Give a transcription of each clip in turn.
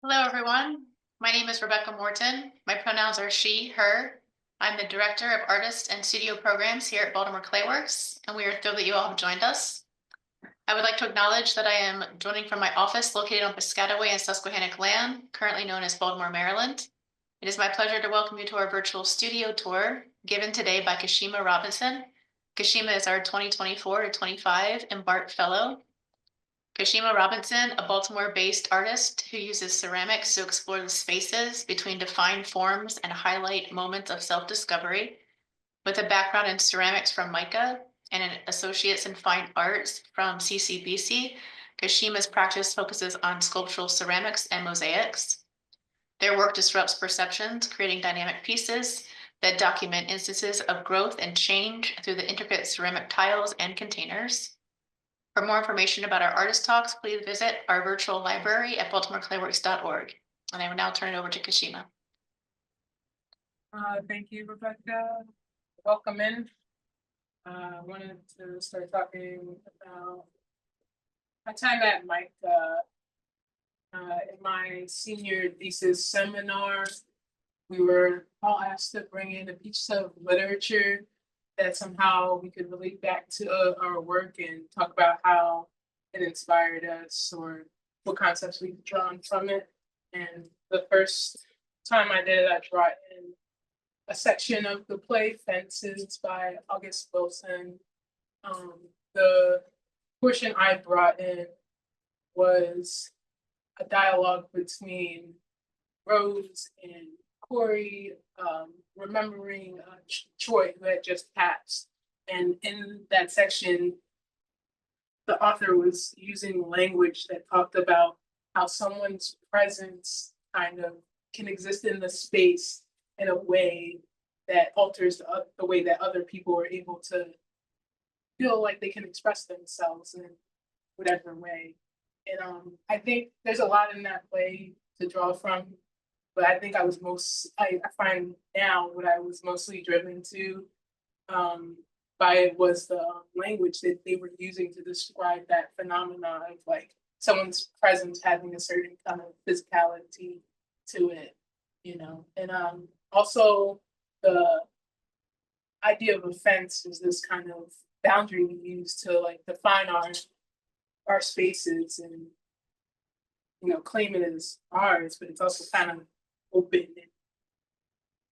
Hello, everyone. My name is Rebecca Morton. My pronouns are she, her. I'm the Director of Artist and Studio Programs here at Baltimore Clayworks, and we are thrilled that you all have joined us. I would like to acknowledge that I am joining from my office located on Piscataway and Susquehannock land, currently known as Baltimore, Maryland. It is my pleasure to welcome you to our virtual studio tour given today by Kashima Robinson. Kashima is our 2024-25 Embart Fellow. Kashima Robinson, a Baltimore-based artist who uses ceramics to explore the spaces between defined forms and highlight moments of self-discovery. With a background in ceramics from MICA and an associate's in fine arts from CCBC, Kashima's practice focuses on sculptural ceramics and mosaics. Their work disrupts perceptions, creating dynamic pieces that document instances of growth and change through the intricate ceramic tiles and containers. For more information about our artist talks, please visit our virtual library at baltimoreclayworks.org. And I will now turn it over to Kashima. Thank you, Rebecca. Welcome in. I wanted to start talking about my time at MICA. In my senior thesis seminar, we were all asked to bring in a piece of literature that somehow we could relate back to our work and talk about how it inspired us or what concepts we've drawn from it. And the first time I did it, I brought in a section of the play Fences by August Wilson. The portion I brought in was a dialogue between Rose and Corey, remembering Troy who had just passed. And in that section, the author was using language that talked about how someone's presence kind of can exist in the space in a way that alters the way that other people are able to feel like they can express themselves in whatever way. And I think there's a lot in that play to draw from, but I think I find now what I was mostly driven to by it was the language that they were using to describe that phenomenon of like someone's presence having a certain kind of physicality to it, and also the idea of offense is this kind of boundary we use to like define our spaces and claim it as ours, but it's also kind of open and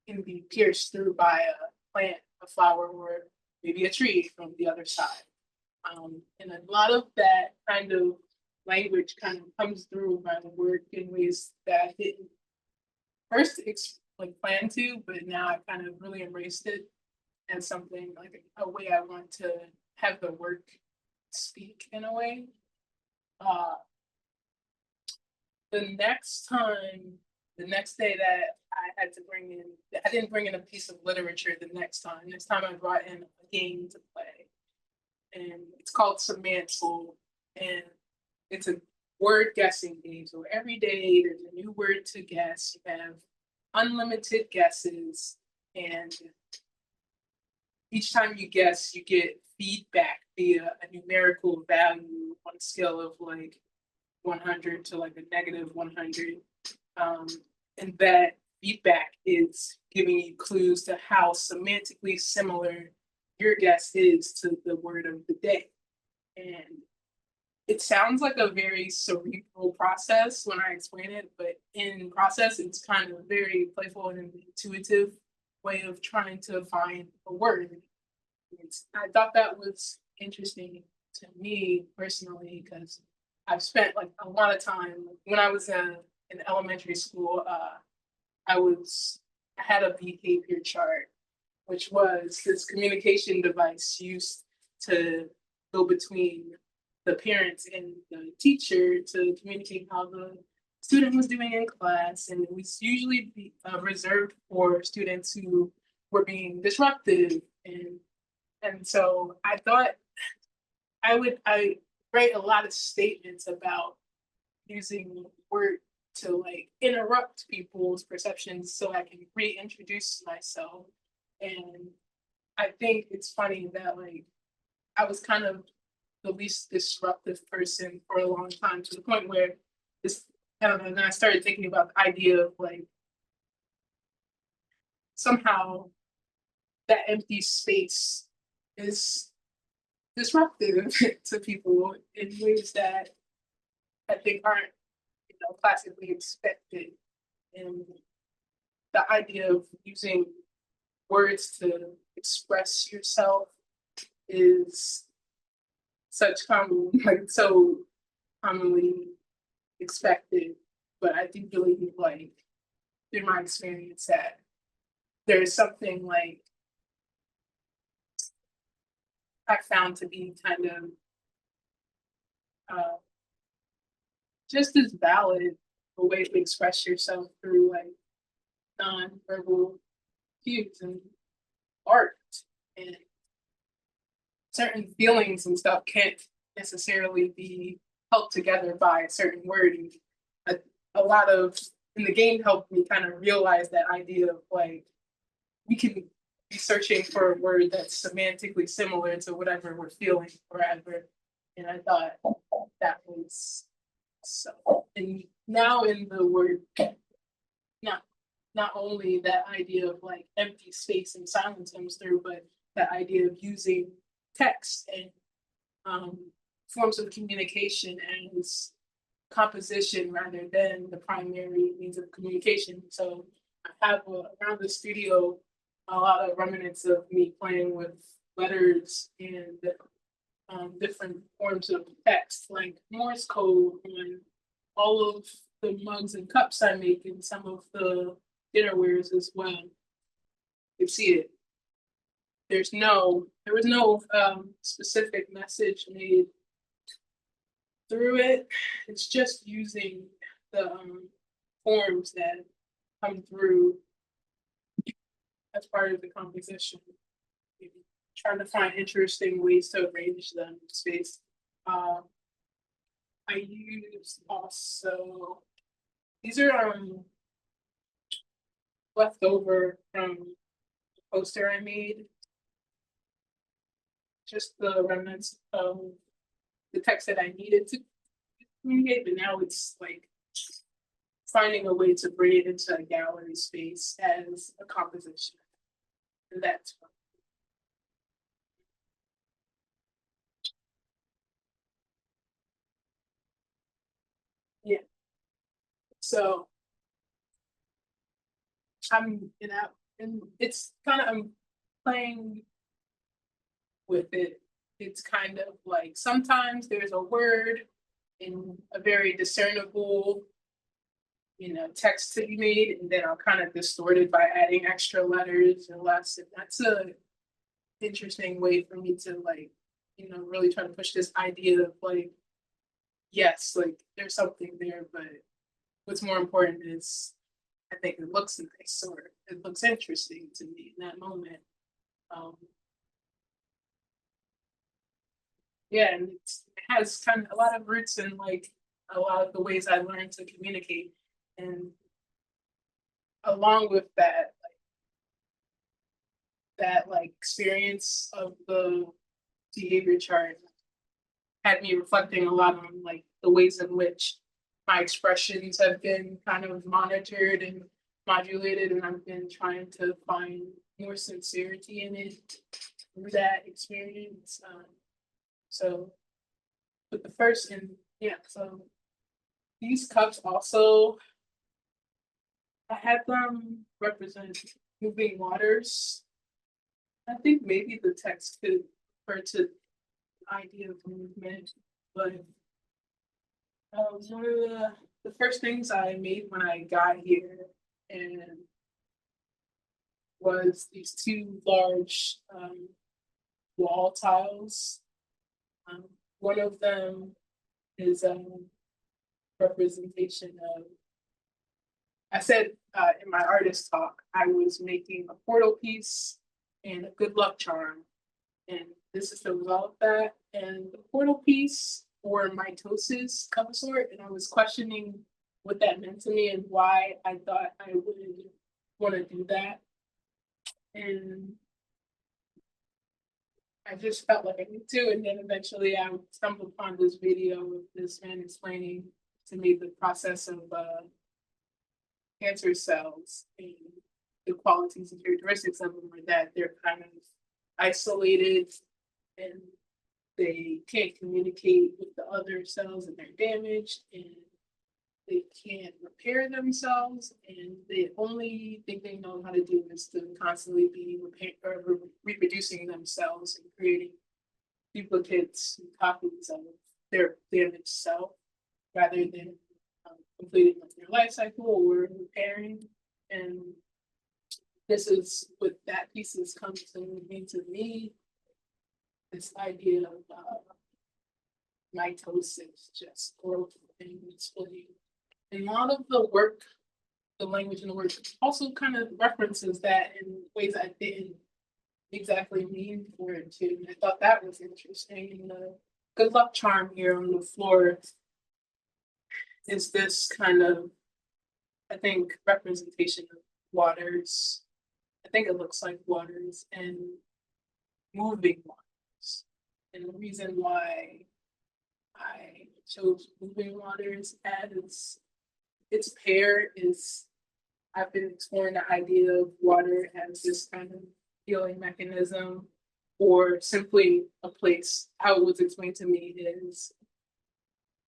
can be pierced through by a plant, a flower, or maybe a tree from the other side. And a lot of that kind of language kind of comes through my work in ways that I didn't first plan to, but now I kind of really embraced it as something like a way I want to have the work speak in a way. The next day that I didn't bring in a piece of literature the next time. This time I brought in a game to play. And it's called Semantical. And it's a word guessing game. So every day there's a new word to guess. You have unlimited guesses. And each time you guess, you get feedback via a numerical value on a scale of like 100 to like a negative 100. And that feedback is giving you clues to how semantically similar your guess is to the word of the day. And it sounds like a very cerebral process when I explain it, but in process, it's kind of a very playful and intuitive way of trying to find a word. I thought that was interesting to me personally because I've spent like a lot of time when I was in elementary school. I had a behavior chart, which was this communication device used to go between the parents and the teacher to communicate how the student was doing in class, and it was usually reserved for students who were being disruptive, and so I thought I write a lot of statements about using word to like interrupt people's perceptions so I can reintroduce myself. And I think it's funny that like I was kind of the least disruptive person for a long time to the point where this I don't know, and then I started thinking about the idea of like somehow that empty space is disruptive to people in ways that I think aren't, classically expected. And the idea of using words to express yourself is such common, like so commonly expected. But I do believe, like, through my experience, that there's something like I found to be kind of uh, just as valid a way to express yourself through like non-verbal cues and art, and certain feelings and stuff can't necessarily be held together by a certain word. And a lot of in the game helped me kind of realize that idea of like we can be searching for a word that's semantically similar to whatever we're feeling forever. And I thought that was so. And now in the word, not not only that idea of like empty space and silence comes through, but the idea of using text and um, forms of communication as composition rather than the primary means of communication. So I have around the studio a lot of remnants of me playing with letters and different forms of text, like Morse code on all of the mugs and cups I make and some of the dinnerwares as well. You see it. There was no specific message made through it. It's just using the forms that come through as part of the composition. Trying to find interesting ways to arrange them in space. I use also these are left over from the poster I made. Just the remnants of the text that I needed to communicate, but now it's like finding a way to bring it into a gallery space as a composition. And that's fun. Yeah. So I'm in that, and it's kind of I'm playing with it. It's kind of like sometimes there's a word in a very discernible, text to be made, and then I'll kind of distort it by adding extra letters or less. And that's a interesting way for me to like, really try to push this idea of like, yes, like there's something there, but what's more important is I think it looks nice or it looks interesting to me in that moment. Um, yeah, and it has kind of a lot of roots in like a lot of the ways I learned to communicate. And along with that, like experience of the behavior chart had me reflecting a lot on like the ways in which my expressions have been kind of monitored and modulated, and I've been trying to find more sincerity in it through that experience. So, but the first and yeah, so these cups also I had them represent moving waters. I think maybe the text could refer to the idea of movement, but one of the first things I made when I got here and was these two large wall tiles. Um, One of them is a representation of. I said in my artist talk I was making a portal piece and a good luck charm, and this is the result of that. And the portal piece or mitosis of a sort, and I was questioning what that meant to me and why I thought I would want to do that. And I just felt like I need to, and then eventually I stumbled upon this video of this man explaining to me the process of cancer cells and the qualities and characteristics of them are that they're kind of isolated and they can't communicate with the other cells and they're damaged and they can't repair themselves and the only thing they know how to do is to constantly be reproducing themselves and creating duplicates and copies of their damaged self rather than completing their life cycle or repairing. And this is what that piece has come to me, this idea of mitosis, just growth and splitting. And a lot of the work, the language and the work also kind of references that in ways I didn't exactly mean for it to. And I thought that was interesting. And the good luck charm here on the floor is this kind of, I think, representation of waters. I think it looks like waters and moving waters. And the reason why I chose moving waters as its pair is I've been exploring the idea of water as this kind of healing mechanism or simply a place. How it was explained to me is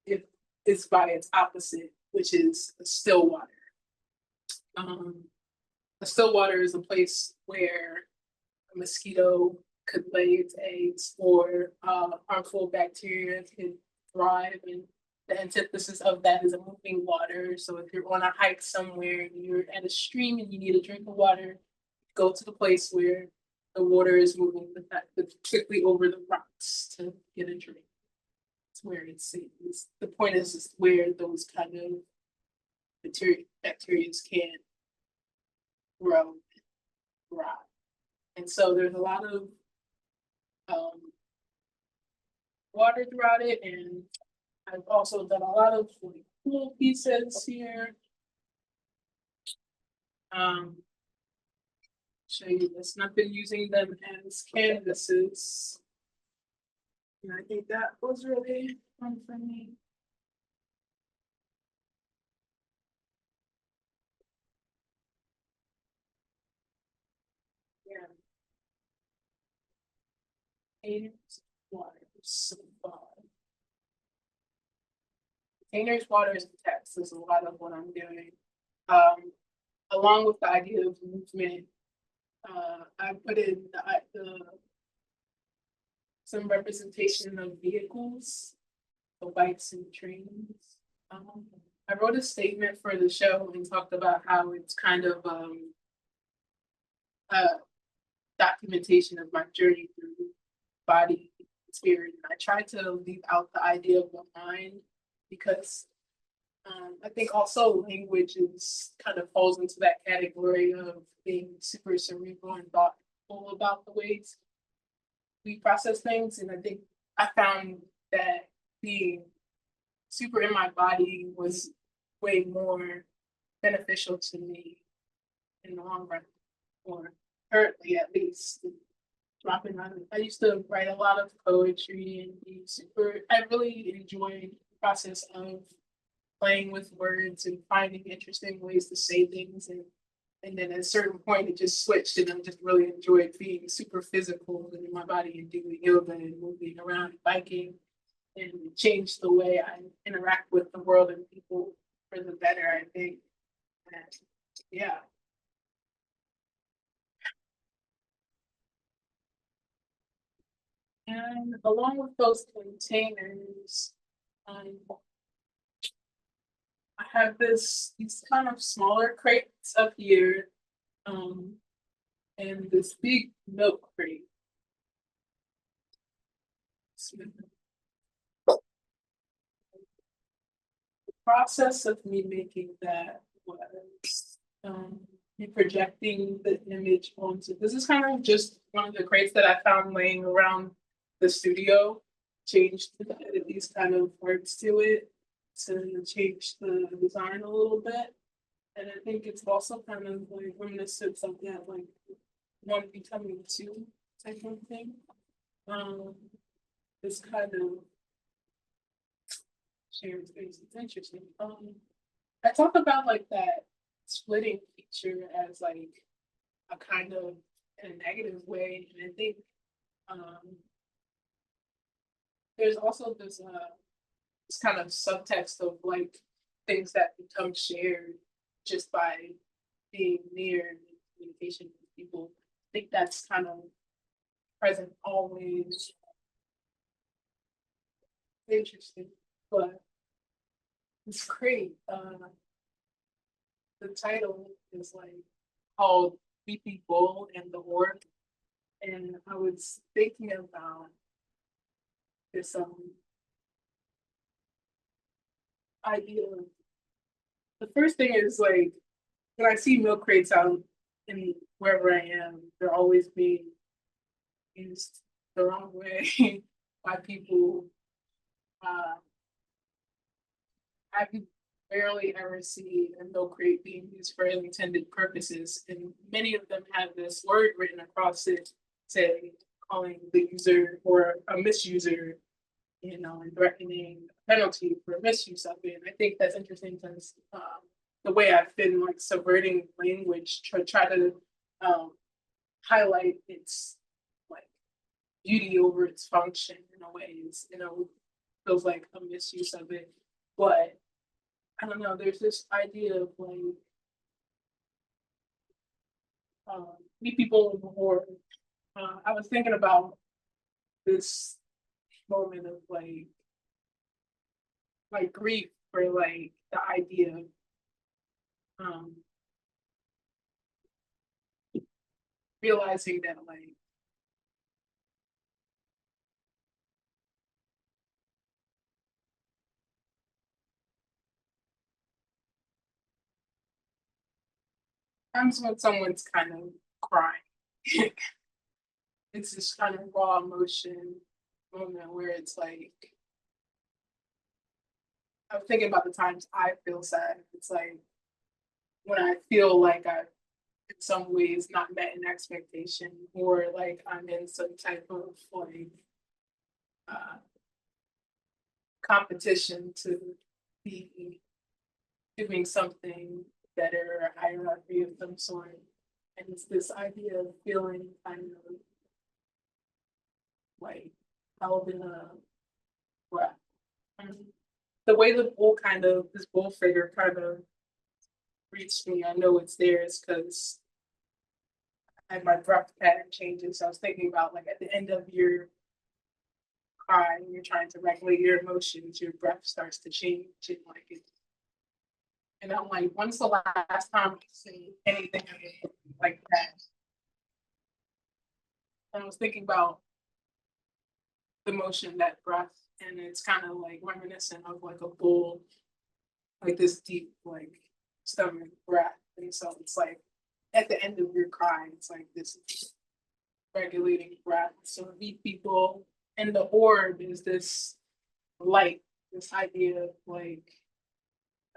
it is by its opposite, which is a still water. A still water is a place where a mosquito could lay its eggs or harmful bacteria can thrive. And the antithesis of that is a moving water. So if you're on a hike somewhere and you're at a stream and you need a drink of water, go to the place where the water is moving quickly over the rocks to get a drink. It's where it's safe. The point is where those kind of bacteria can grow and thrive. And so there's a lot of water throughout it, and I've also done a lot of like cool pieces here. Show you this, and I've been using them as canvases. And I think that was really fun for me. Yeah. Containers, water, so far. Containers, waters, and text is a lot of what I'm doing. Along with the idea of movement, I put in some representation of vehicles, the bikes and trains. I wrote a statement for the show and talked about how it's kind of a documentation of my journey through body and spirit. And I tried to leave out the idea of the mind because I think also language is kind of falls into that category of being super cerebral and thoughtful about the ways we process things. And I think I found that being super in my body was way more beneficial to me in the long run, or currently at least. Dropping on it. I used to write a lot of poetry and be super, I really enjoyed the process of playing with words and finding interesting ways to say things. And then at a certain point, it just switched, and I just really enjoyed being super physical in my body and doing yoga and moving around and biking, and changed the way I interact with the world and people for the better, I think. And yeah. And along with those containers, I have these kind of smaller crates up here, and this big milk crate. The process of me making that was me projecting the image onto. This is kind of just one of the crates that I found laying around the studio. Changed these kind of words to it to change the design a little bit. And I think it's also kind of like reminiscent of that, like one becoming two type of thing. This kind of shared space. It's interesting. I talk about like that splitting feature as like a kind of in a negative way, and I think um there's also this kind of subtext of like things that become shared just by being near and in communication with people. I think that's kind of present always. Interesting, but it's great. The title is like called Creepy Bull and the Orc. And I was thinking about this idea of the first thing is like when I see milk crates out in wherever I am, they're always being used the wrong way by people. Uh, I could barely ever see a milk crate being used for intended purposes, and many of them have this word written across it, say calling the user or a misuser, and threatening penalty for misuse of it. And I think that's interesting because the way I've been like subverting language to try to um, highlight its like beauty over its function in a way is, feels like a misuse of it. But I don't know, there's this idea of like meet people in the war. I was thinking about this moment of like grief for like the idea of um realizing that like times when someone's kind of crying, it's this kind of raw emotion moment where it's like I'm thinking about the times I feel sad. It's like when I feel like I in some ways not met an expectation or like I'm in some type of like uh competition to be doing something better or hierarchy of some sort. And it's this idea of feeling kind of like held in a breath. And the way the bull kind of this bull figure kind of reached me, I know it's there is because I my breath pattern changes. So I was thinking about like at the end of your cry, when you're trying to regulate your emotions, your breath starts to change and like it. And I'm like, when's the last time you seen anything like that? And I was thinking about the motion, that breath, and it's kind of like reminiscent of like a bull, like this deep like stomach breath. And so it's like at the end of your cry, it's like this regulating breath. So meet people and the orb is this light, this idea of like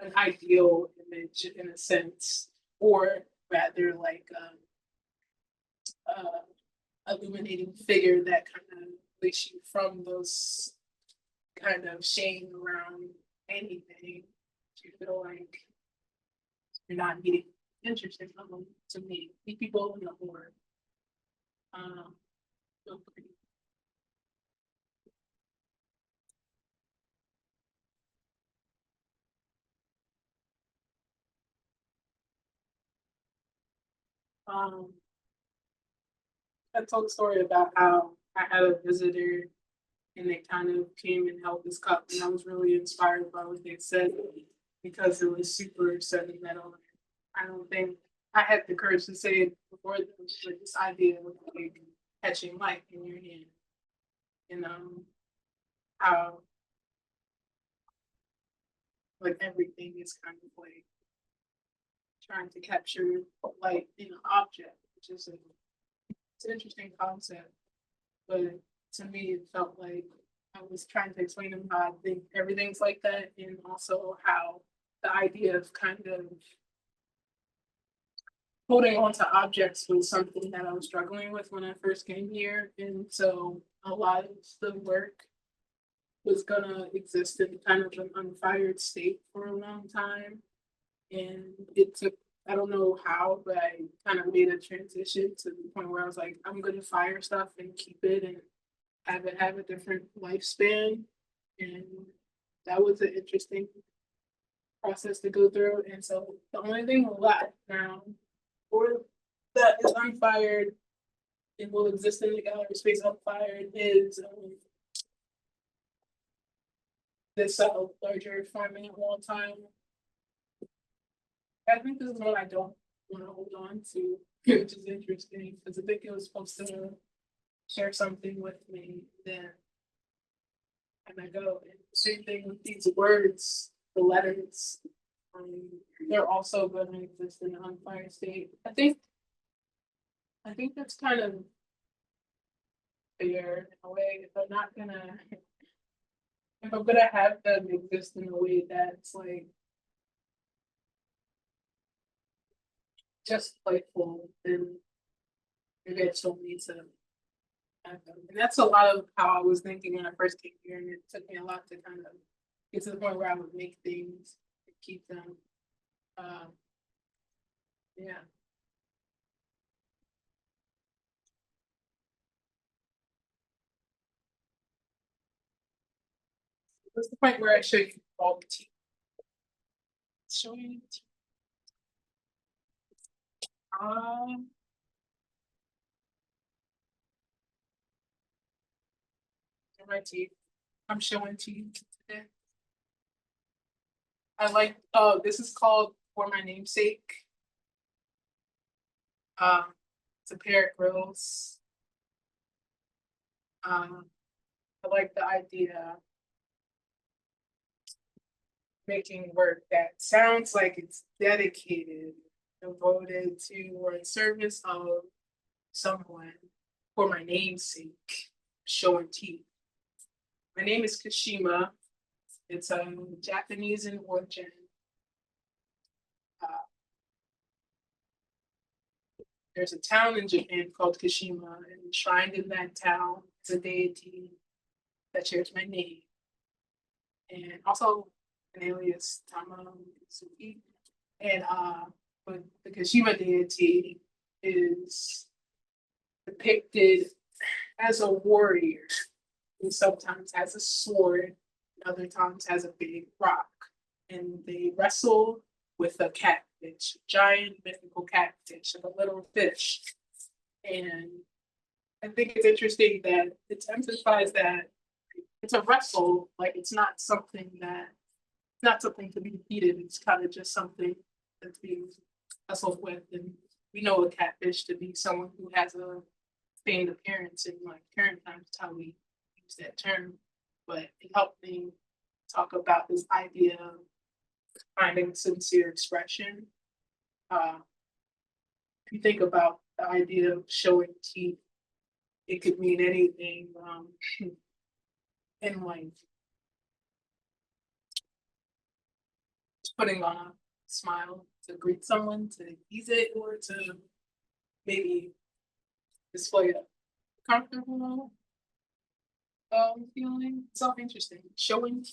an ideal image in a sense, or rather like illuminating figure that kind of takes you from those kind of shame around anything. You feel like you're not meeting interesting to meet people in the board. Um, feel free. Um, I told a story about how I had a visitor and they kind of came and held this cup, and I was really inspired by what they said because it was super sentimental. I don't think I had the courage to say it before them, but this idea of like catching light in your hand, you know, how like everything is kind of like trying to capture light in an object, which is it's an interesting concept. But to me, it felt like I was trying to explain to them how I think everything's like that, and also how the idea of kind of holding on to objects was something that I was struggling with when I first came here. And so a lot of the work was gonna exist in kind of an unfired state for a long time. And it took, I don't know how, but I kind of made a transition to the point where I was like, I'm gonna fire stuff and keep it and have it have a different lifespan. And that was an interesting process to go through. And so the only thing left now, or that is unfired and will exist in the gallery space unfired, is this larger format wall time. I think this is one I don't want to hold on to, which is interesting because I think it was supposed to share something with me. Then and I go, and same thing with these words, the letters. They're also going to exist in an unfired state. I think that's kind of fair in a way. If I'm gonna have them exist in a way that's like just playful, then maybe I still need to have them. And that's a lot of how I was thinking when I first came here, and it took me a lot to kind of get to the point where I would make things and keep them. Yeah. What's the point where I show you all the teeth? Showing teeth. Um, my teeth. I'm showing teeth today. I like, oh, this is called For My Namesake. It's a pair of grills. I like the idea of making work that sounds like it's dedicated, devoted to, or in service of someone for my namesake, showing teeth. My name is Kashima. It's Japanese in origin. Uh, there's a town in Japan called Kashima, and enshrined in that town is a deity that shares my name, and also an alias Tamamitsuki. And but the Kashima deity is depicted as a warrior, who sometimes has a sword, and other times has a big rock, and they wrestle with a catfish, a giant mythical catfish, and a little fish. And I think it's interesting that it's emphasized that it's a wrestle, like it's not something to be defeated. It's kind of just something that's being wrestled with. And we know a catfish to be someone who has a feigned appearance in like current times, how we use that term. But it helped me talk about this idea of finding sincere expression. If you think about the idea of showing teeth, it could mean anything. In like putting on a smile to greet someone, to ease it, or to maybe display a comfortable feeling. It's all interesting. Showing.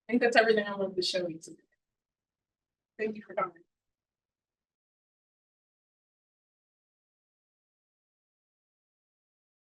I think that's everything I wanted to show you today. Thank you for coming.